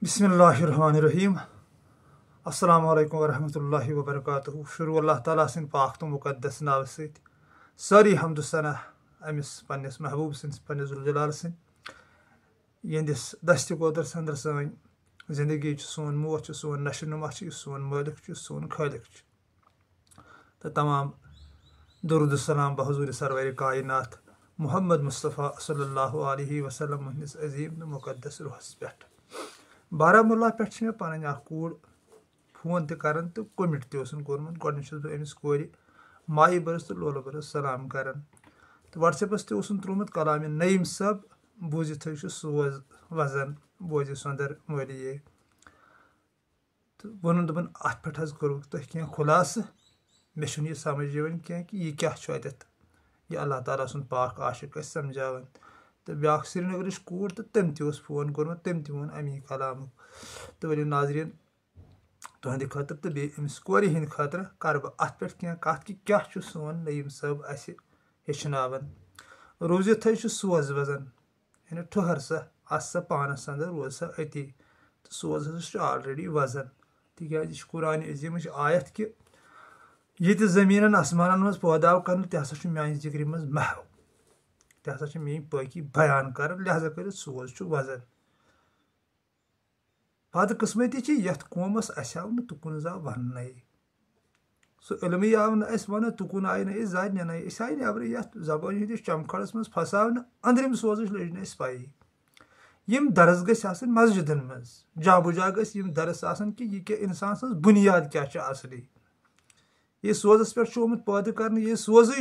बिस्मिल्लाहिर्रहमानिर्रहीम। अस्सलामु अलैकुम वरहमतुल्लाहि वबरकातुहू। शुरू अल्लाह ताला सिंद पाक तो मुकद्दस नाव सत। सारी हमदु सना अमिस पन्निस महबूब सिंद पन्निस जुल जलाल सिंद यंदिस दस्त कोदर अंदर सन जिंदगी सोन मोत सोन नशो नुमा सोन मालिक सोन खालिक तो तमाम दुरूद सलाम बहजूर सरवर कायनात मोहम्मद मुस्तफ़ा सल्लल्लाहु अलैहि वसल्लम हंदिस अजीम मुकद्दस रूहस पे बारामुल्ला पे मे पन कूर फोन तन तो कमिट तोर्मुत गोडनिक अमिस कोर माई बरस तो लोल बरस सलाम कर तो व्हाट्सएपस त्रोमुत कलाम नईम सब बूजित सोज वजन बोज सदर मलिए तो वोन दोपन अत पे करो तुम क्या खुलास मे यह समझ कह कि यह क्या यह अल्लाह ताला सुन पाक आशिक समझान तो ब्या श्रीनगर कूर तो तम फोन कोर्मुत तम तोन अमी कलाम तो वलियो नाजरीन तुहद खतर तो बेस कोर हंद खतर कर बह अत पे कत कि क्या सोन नईम सब अस हेचनावन रोजित सोज वजन यानी ठहर सा अस सा पानस अंदर रोज सा अति तो सोज हसा ऑलरेडी वजन तिज कुरान अजीम आयत कि ये जमीन आसमान मज पैदा कर तह मान जिक्र मज महव तह मे पाकि बयान कर लिहाजा कर सोज वजन बदकिस्मती ये कौमस अस आव न तुकुन जा वन सो इलम आव न वन तुकुन आय न जा नन आय नबर ये जबान हंदिस चमखड़स मज फसाव अंदरिम सोज लज न पाई यम दरस गस मस्जिदन मज जा बुजा गस दरस कि यह क्या इंसान सज बुनियाद क्या असली ये सोजस पे आमुत पैदा कर यह सोज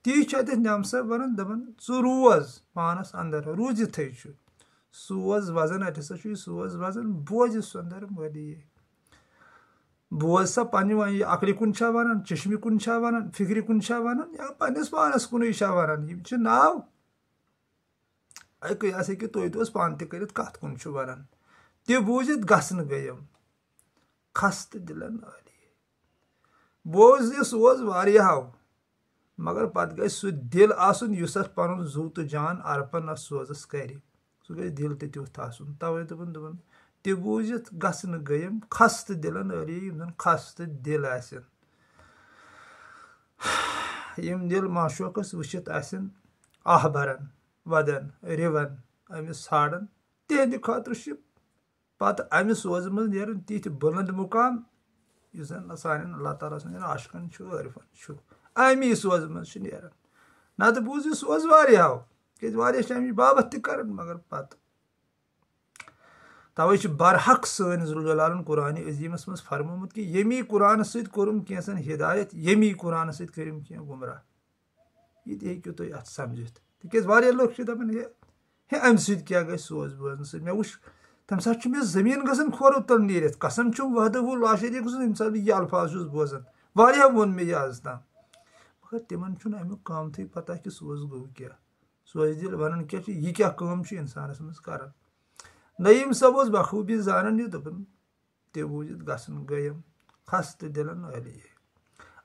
ती नम सब वन दपन सह रोज पानस अंदर रूजित सोज वजन अत सोज वजन बोज अंदर मलिए बोज सा पन्न वन अकल कुन वन चश्मे कुन वन फिक्र कुन वन या पन्निस पानस कुन वन यह नाव यह कि तुम पान कर कत कुन वन तह बूजित गसन गयम खस्त दिलन बोज सोज वारियाहो मगर पत गई सह दिल आसन युस पन जू तो जान अर्पन सोजस कर सह गई दिल तुथ आसन तवे दोपन दोपन तह बूजित गसन गयम खस्त दिलन यम खस्त दिल आसन यम दिल माशूकस वुचित आसन आहबरन वदन रिवन अमिस ाड़न तिहंद खतर पत अमि सोज मज नेरन तिथ बुलंद मुकाम जन सान अल्लाह ताला सद आशकन आरिफन अमी सोज मज नेरन ना तो बूज सोज वारियाहो क्या अमिच बाबत कर मगर पत तवे बरहक सन जुलजलालन कुरान अजीमस मज फरमोमुत कि यमी कुरान सद कोरुम कैसन हिदायत यमी कुरान सद करिम क्या गुमराह यह हेकु तुम अत समझित तिक लोग दपान हे अम सद क्या गई सोज बोजन सद मे वुच तम सात मे जमीन गसन खोरो तल नीरित कसम वहदहु ला शरीक यम सात यह अल्फाज बोजन वारिया वोन मे यह आज तम मगर तिमन अमुक कामत पता कि सोज गो क्या सोज दिल वन क्या यह क्या काम इंसानस मज कर नईम सब बखूबी जानन यह दोपन तह बूजित गसन गयम खस्त दिलन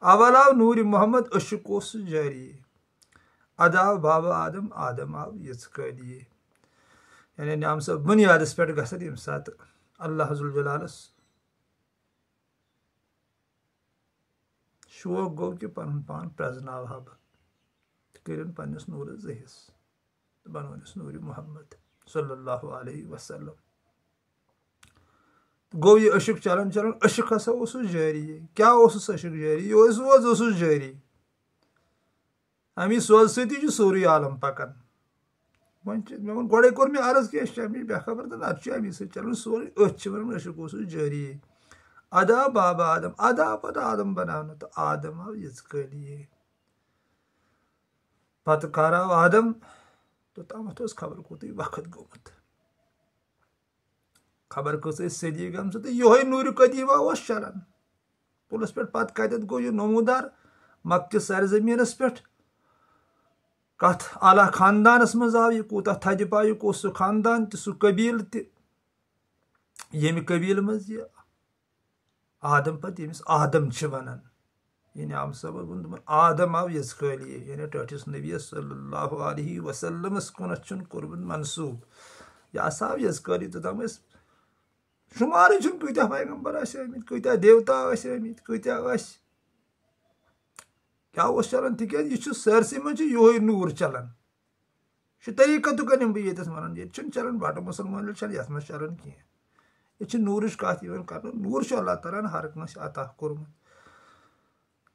अवल आव नूर मोहम्मद अशक जारी अदाव बाबा आदम आदम आव ये यानी नाम सब बुनियादस पे गसन यम सात अल्लाह जुलजलालस शौक गो कि पन पान प्रजनाव हा कर पन्निस नूर जहिस बनोनिस नूर मोहम्मद सल्लल्लाहु अलैहि वसल्लम गो यह अशक चलन चलन अशक हसा जारी क्या अशक जारी यह सोज जारी अमी सोज सती सोरे आलम पकान मे वो गोड़े कोर मे अर्ज कि अमी बेखबर तो नत अमी चलन सोरे अथ वन अशक जारी अदा बाबा आदम अदा पत आदम बनाना तो आदम आव ये पत कर आव आदम तो तमत खबर कोत वक्त गोमुत खबर कस सदी गम तो ये नूर कदीमा चलान पुलस पे पत कत गो यह नमूदार मक्क सरजमीनस पे कत आला खानदानस मज आव यह कूत थद पायुक सह खानदान तो सह कबील तम कबील मज यह आदम पत यमिस आदम वनान यानी आम सब वो आदम आव यली यानी टठिस नबी सल्लल्लाहु अलैहि वसल्लम कुन कोर्बन मनसूब यह आव यजकली तो तम शुमार कत्या पैगम्बर कत्या देवता कत्या क्या चलान तिज सरसै मज ये नूर चलान तरीक़त कम बह ये वन ये चलान बट मुसलमान ये मज चलान कह ये नूर कत कर नूर अल्लाह ताला हर कंस अता कोर्मुत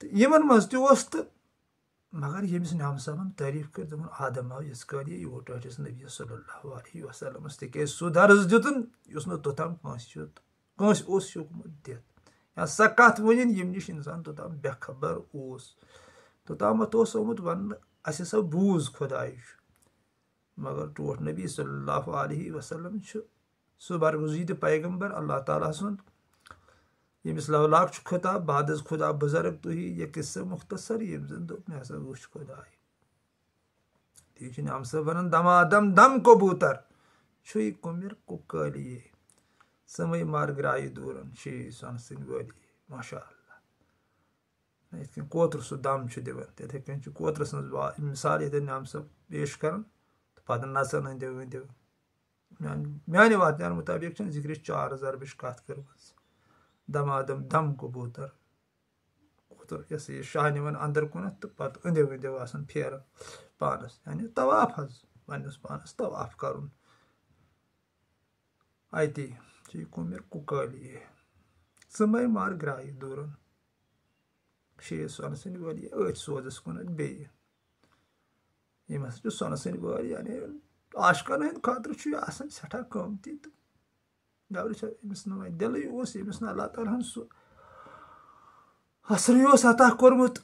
तो यमन मज तो मगर यमिस नाम साहबन तारीफ कर दन आदम आव इस काल योट नबी सल्लल्लाहु अलैहि वसल्लम तिक सह दर्ज दितन तोताम कंस होकमुत दित या सा कत वन यम नश इंसान तोताम बेखबर तोतामत आमुत वन अस हसा बूज खुदाय मगर टोट नबी सल्लल्लाहु अलैहि वसल्लम सह बरगुज़ीद पैगम्बर अल्लाह ताला सुंद यमिस लवलाक खुताब बाद खुदा बुजुर्ग तुही ये किस्सा मुख्तसर यम जन दोप मे हसा वुच खुदाय ती नाम से वन दमादम दम कबूतर छुई कुमिर कुकलिए समय मार ग्राय दूरन शी सन सिन वली माशाअल्लाह इतन कोत्र सु दम छु दिवन तथे कन छु कोत्र सन मिसाल ये नाम से पेश करन पद नसन हंदे म्यान वात्यान मुताबिक जिक्र 4000 बिश कत कर दमादम दम कबूतर कोतर ये शाह निवन अंदर कुन तो पत अंदे वंदे फेर पानस यानी तवाफ पन्नस पानस तवाफ कर अति कुमिर कुकलिए समय मार ग्राय दूरन शे सन सन वली अच सोजस कुन बे यम सन सन वली यानी आशकन हंद खतर सठा कमती तो गौर दिल यमिस अल्लाह ताला असर अता कोर्मुत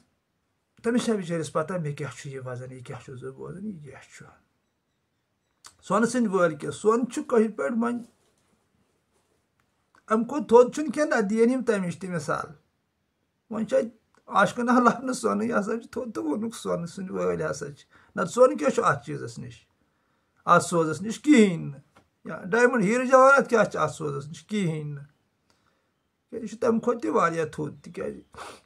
तमिस बिचारिस पता मे क्या ये वजन ये क्या बोजन ये क्या सोन सिंद वल के सोन कह पे मन अम को थोद कह दिन तमिश त मिसाल वन आशकन लफन सोन हसा थोद तो वोनुक सोन सिंद वल हसा ना सोन क्या अत चीज़स नश अत सोजस नश कहें या डायमंड हीर जवाहरात क्या अत सोजस नश कहें यह तम खुद थोद तिक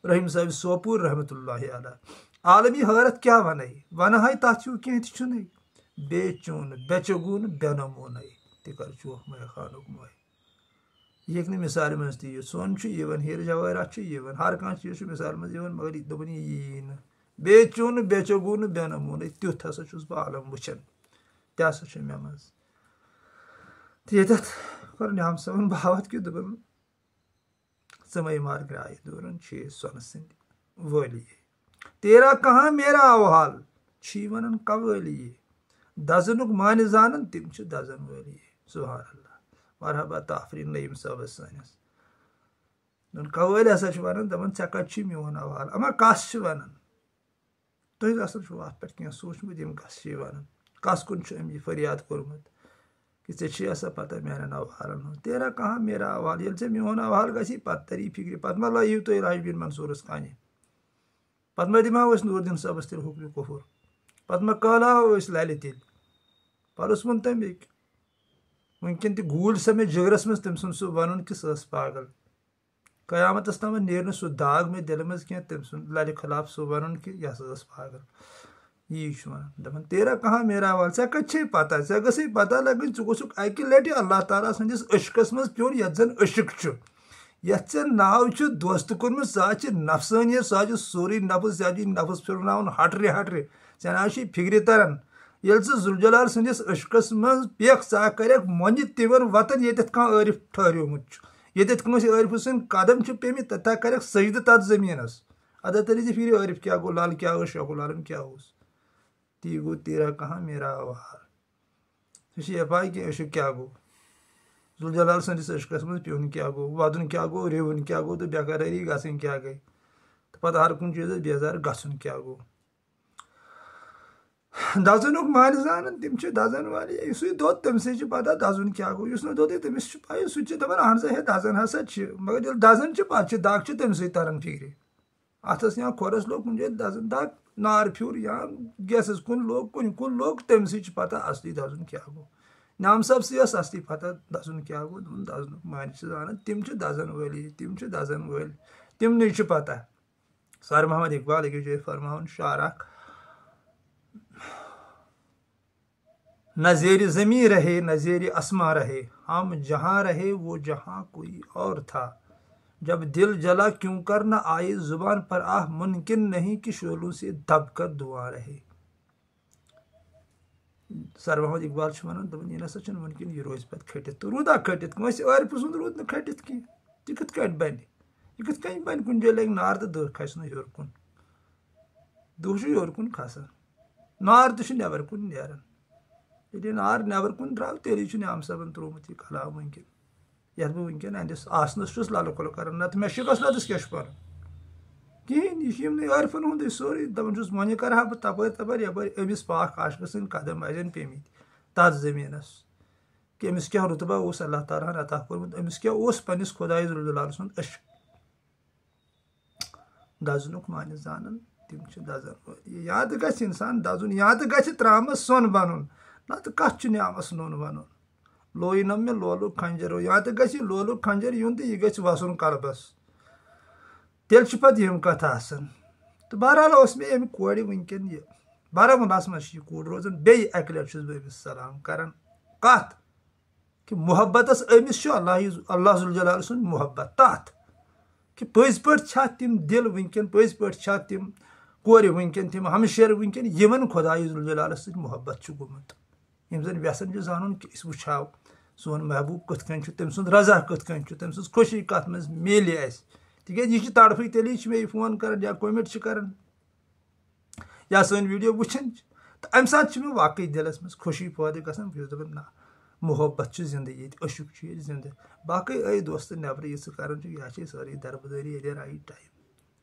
रहीम साहब सोपूर रहमतुल्लाहि अलैह आलमी हरत क्या वन वन हाय तथ कह तुन बेचून बेचगून बेनमून तिकर चूह मै खानुक मै ये मिसाल मज ती सोन वन हीर जवाहरात वन हर कह चीज मिसाल मज मगर दोपन यी बेचून बेचगून बेनमून तुथ हसा बह आलम वुचान तह मे मज तो ये कर नाम साहब बहावत कि दोपन समय मार ग्राय दूरन छे सोन सिंद वली तेरा कहाँ मेरा अवहाल छी वन कवलिए दजनुक मान जानन तिम दजन वली सुभान अल्लाह मरहबा ताफरीन नईम साहब सानस कवल हसा वन दपन ऐ कत मोन अवहाल अमा कस वन तुम अत पे कह सोचमुत यम कस वन कस कुन अम फरियाद कोर्मुत कि ऐ पता मान अवहालन हूँ तेरा कहाँ मेरा अवहाल ये मोन अवहाल गी पत तरी फिक्र पत मा लाइव तुम राज बिन मंसूरस कान पत मा दिमा नूरदीन साहबस तेल हुक्म कफूर पत मा कहलाव लल तेल परस वोन तमिक वनकन त गूल सा मे जिगरस मज तम सुन सह वन कि सह पागल कयामतस तम नेर सह दाग मे दिल मज कह तम सुन लल खिलाफ सह वन कि यह पागल यी वन दपन तेरा कहाँ मेरा अवहाल ऐ कत पता ऐ गई पता लगन च गोसुक अकि लटि अल्लाह ताला सदिस अशकस मज प्योन ये जन अशिक यथ ऐ नाव दोस्त कोर्मुत सह नफसानियत सह सोरे नफ्स नफ्स फिरन हटरे हटरे ऐ ना फिक्र तरन ये जुलजलाल सदिस अशकस मज पेख चा कर मन तिवन वतन ये आरिफ ठहरोमुत ये आरिफ सद कदम पेमित तथा कर सजद तथ जमीनस अदा तरी फिर आरिफ क्या गो लाल क्या शकुलालन क्या ती गो तेरा कहाँ मेरा अवहाल सह पाई कि अशक क्या गो जुलजलाल सदिस अशकस मज प्योन क्या गो वदन क्या गो रेवन क्या गो तो बेकरारी गसन क्या गई तो पता हर कुन चीज बेजार गसन क्या गो दजनुक मान जानन तिम दजन वाली यस दोद तम से पता दजन क्या गो यस दोद तमिस पाई सह दपान अहन सा है दजन हसा मगर ये दजन पे दाग तम से तरन फिक्र अथस या खोरस लोग कुछ दजन दाग नार फ्यूर या गैसस कुन लोग तम से पता असली दजन क्या गो नाम साहब से असली पता दजन क्या गो दजनुक मान जान तिम दजन वाली तिम दजन वल तिम नहीं पता सर मोहम्मद इकबाल फरमान शार न ज़ेर ज़मीं रहे न ज़ेर आसमां रहे, हम जहाँ रहे वो जहाँ कोई और था। जब दिल जला क्यों कर न आए जुबान पर आह, मुमकिन नहीं कि शोलों से दब कर दुआ रहे। सर मोहम्मद इकबाल वन दपान यह नसा मुमकिन यह रोज पे खटित तो रूदा खटित आरिफ सुंद रूद न खटित कह यह कत बन यह कत बन कुन जाए लगे नार तो दह खस योर कुन दह योर कुन खसान नार तो नबर कुन नेरान ये नार नबर कुन द्राव तेली न्याम सबन त्रोमुत यह कलाम वनकन ये बह वनकन अंदिस आसनस लाल कल कर नत मे शिकस नतस क्या पर कहें यह आरिफन हूं सोरे दपान वन कर बह तपर यप अमिस पाक आशक सन कदम आजन पेमित तथ जमीनस कि अमिस क्या रुतबा उस अल्लाह ताला अता कोरमुत अमिस क्या पन्निस खुदाई जुल सुंद अश्क दजनुक मान जानन तिम दजन याद गछ इंसान दजुन याद गछ त्रामस सोन बनन नत कत न्यामस नोन वन लोइनम मे लोलुक खंजर याद गछ लोलुक खंजर यून तो यह गछ वसन कलबस तेल पे यम कथ तो बहरहाल मे अमि कोर वनकन यह बारामुलास मज कूर रोजान बे अक लट बस सलाम कर कत कि मोहब्बतस अमिस अल्लाह जुल जलाल सुन मोहब्बत तथ कि पज पे तिम दिल वनकन पज पे तिम कोर वनकन तिम हमशेर वनकन यमन खुदाई जुल जलाल सत मोहब्बत गुमुत यम जन व्यसन जानन कि इस वुछाव सोन महबूब कथ कन तम सुंद रजा कथ कन तम सुंद खुशी कत मज मिले तिकेज यह तड़फी तेली मे फोन कर या कमेंट कर या सन वीडियो वुचन तो अम सात मे वाकई दिलस मज खुशी पैदा गसान बस दपान ना मोहब्बत जिंदगी ये अशुक जिंद बाकी आई दोस्त नबर यह कर यह सारी दरबदारी ये राइट टाइम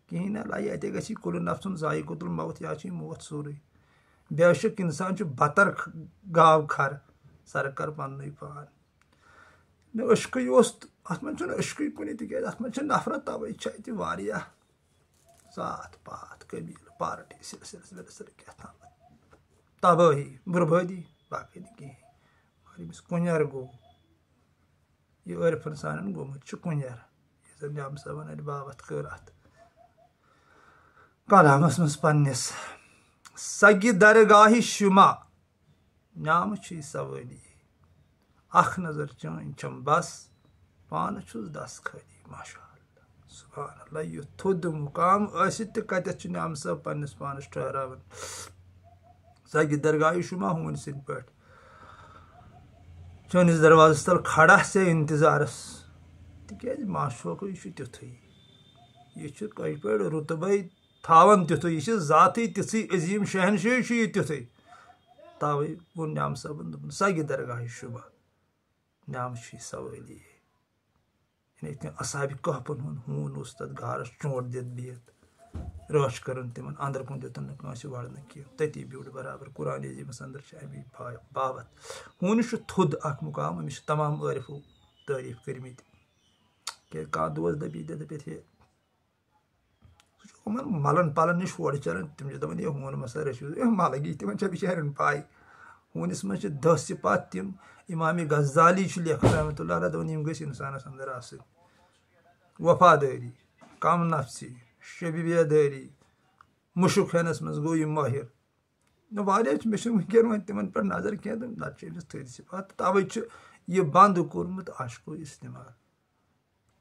कहीं ना लाई अत ग कुल नफ्सन ज़ायक़ुल मौत या मौत सोरे बेशक इंसान बतर गाव खर सर कर पन्न पान मे अश्क अत मन अश्क कुन तिकेज अत मन नफरत तवे अत जात पात कबील पार्टी सिलसिल क्या तबाही बर्बादी बाकी कहें कुंजर गो यह आरिफन सान गोमुत कुंजर यह न्याम सबन अत बाबत कर अत कलामस मज पन्निस सगि दरगाहि शुमा न्याम सवाली अख नजर चान चम बस पान छुस दस खाली माशा सुभान अल्लाह यह थोद मुकाम कत न्याम सब पन्निस पानस ठहरावन सगि दरगाहि शुमा हून सिंध पे चोनिस दरवाजस तल खड़ा से इंतजारस तिकेज माशोक यह तिथु यह पे रुतबे थावन तिथु यह जाती तिथि अजीम शहनशाह यह तिथु तवे वो न्याम सबन दोपन सगि दरगाहि शुमा न्याम सवाली इत असाब कहपन हून उस तथ गारस चोट दित बिहत रश कर तिम अंदर कुन दितन वड़न कह तती ब्यूट बराबर कुरान अजीमस अंदर अमी बाबत हून थोद अख मुकाम अमिस तमाम आरिफो तारीफ करमित कह दोस्त दपी दपे मलन पलन नश और चलान तम दपान यह हून मसा रशियो मलगी तिम बिचारन पाई हूनिस मज 10 सिपात तिम इमाम गज़ाली लेखन रहमतुल्लाह अलैह दपान यम गस इंसानस अंदर आसन वफादारी कम नफ्सी शबी बेदारी मुशुक हेनस मज गो यह माहिर मे वनकन वन तिमन पे नजर कह नत थद सिपात तवे यह बंद कोर्मुत आशको इस्तेमाल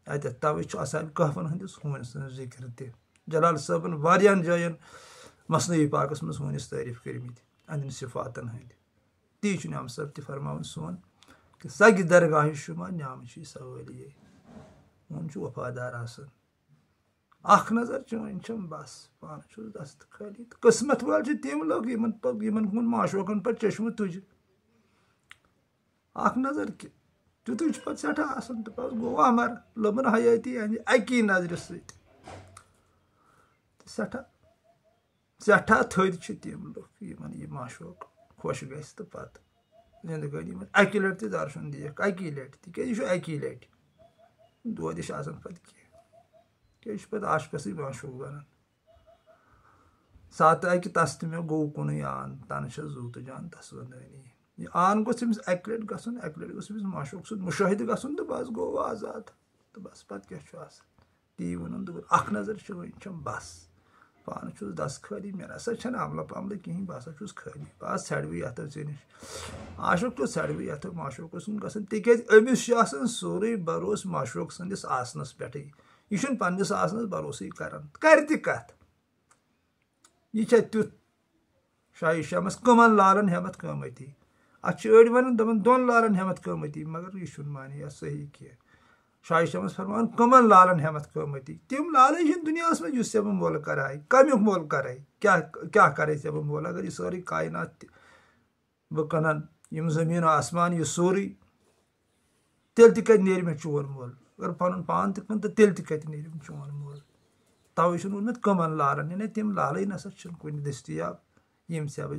अत तवे असाब कहफन हंदिस हून जिक्र त जलाल सबन वारियान जायन मसनवी पाकस मज हूनिस तारीफ करमित अंदन सिफातन हंद ती न्याम सब त फरमावन सोन कि सगि दरगाहि शुमा न्याम सवाली हून वफादार आसन अख नजर चान चम बस पान दस्त खाली तो किस्मत वाल तम लोग यमन माशोकन पे चश्म तुज अख नजर कि तुझ पे सठा आसन तो बस गो अमर लबन हयाती अकी नजर सठा सठा थद तम लोग यह माशोक खुश गस तो पत जिंदगानी में अकि लट दर्शन दिख अकि लट तिकेज यह अकि लट दोद पे क्या पे आशकस माशूक बनान सात अकि तस मे गो कुन आन तन जू तो जान तस वनानी यह आन गोस अकि लट गसन अकि लट गोस माशूक सुन मुशाहिद गसन तो बस गो आजाद तो बस पे क्या ती वन दोपन अख नजर वन बस पान छुस दस खाली मे ना अमल पमल कहीं बह छुस खाली बह षडवी अतो ऐ नश आशुक तो षडवी अतो माशुक गन तिज अमिस सोरे भरोस माशुक सन्दस आसनस पे यह पन्नस आसनस भरोसे कर कत यह तुथ शाही शमस कमन लालन हेमत कमती अड़ वन दपन दोन लालन हेमत कमती मगर यह माने यह सही कह शाही शमस फरमान कमन लालन हेमत कमती तम लाल दुनिया में से बह मोल कर कमुक मोल कर क्या करे से बह मोल अगर यह सारी कायनात बह कन यम जमीन आसमान यह सोरी तेल कत नेर मे चोन मोल अगर पन पान तन तो तेल कत नेर मे चोन मोल तवे वोनमत कमन लालन यानी तम लाल नसा कुन दस्तियाब यम से बह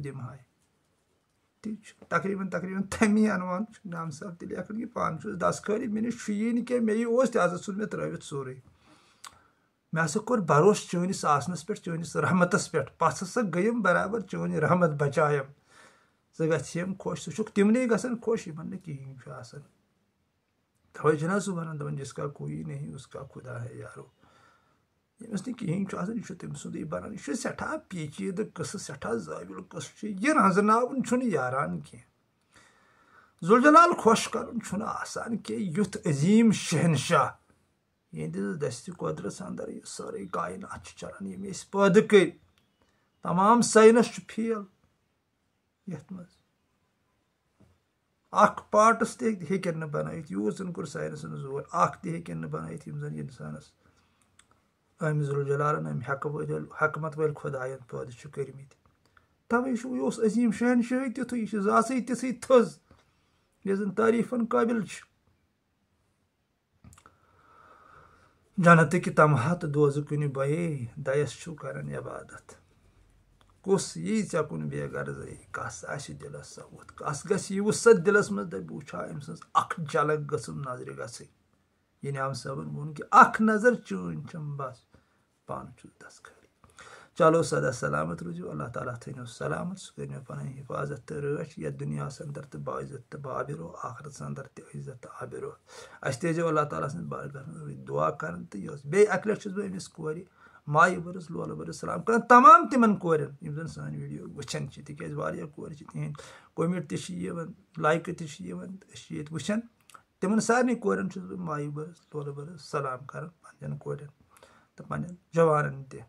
दिम तकरीबन तमी अनवान नाम साहब ते लेखन कि पान दस खाली मे नश यी कह मे तह मे त्रवित सोरे मे हसा कोर भरोस चनिस आसनस पे चनिस रहमतस पे पस हसा गयम बराबर चोन रहमत बचायम ज गम खुश सह तिमन गसान खुश इन कहें तवे सह वन दपान जिसका कोई नहीं उसका खुदा है यारो यमस कहें यह तम सुंदे बनान यह सठा पेचीद कस सठा जाविल कस यह रजनावन यारान कह जुलजलाल खुश कर आसान कह युथ अजीम शहनशाह यहंदिस दस्त कुदरत अंदर यह सारे कायनात चलान यम पैद कर तमाम साइनस फेल यथ मज पार्टस तन बनात यूज जन कोर साइनसन जोर तन बनात यम जन इंसानस अम जुलजलालन अम हकमत वल खुदायन पैद कर्मित तवे यह अजीम शहनशाही तिथु यह जासे तिथि थज यह जन तारीफन काबिल जन्नत कि तमहा तो दोजकुन बये दयस कर इबादत कुस यी ऐ कुन बेगर्ज कस दिलस सवुत कस गि वुसत दिलस मज दप वुछा अम सज झलक गम नजर गई ये नाम साहबन वोन कि नजर चून बस पान दस खाली चलो सदा सलामत रूजो अल्लाह ताला थो सलामत सह कर पन हिफाजत तो रच ये दुनिया अंदर तो बाइज्जत तो बाबिरो आखरत अंदर तो इज्जत तो आबिरो अस तेजो अल्लाह ताला सद बारगाह दुआ कर बे अक लट बह अमिस कोर माय बरस लोल बरस सलाम कर तमाम तिमन कोरन यम जन सान वीडियो वुचन तिज वारिया कोर तिहन कमेंट तवन लाइक तवन वुचन तिमन सारे कोरन माय बरस लोल बरस सलाम कर पन कोरन तो पन जवान तह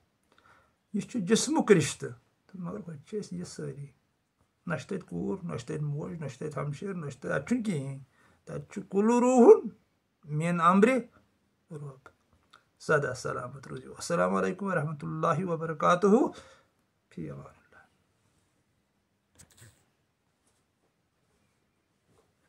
यह जिस्मुक रिश्त तो मगर ये सारी न तत कूर न तत मोज न तत हमशर न तत कहें तत कुल रूहुन मेन अम्ब्रे रब सदा सलामत रूजो अस्सलामु अलैकुम वरहमतुल्लाहि वबरकातुहू फी अमान।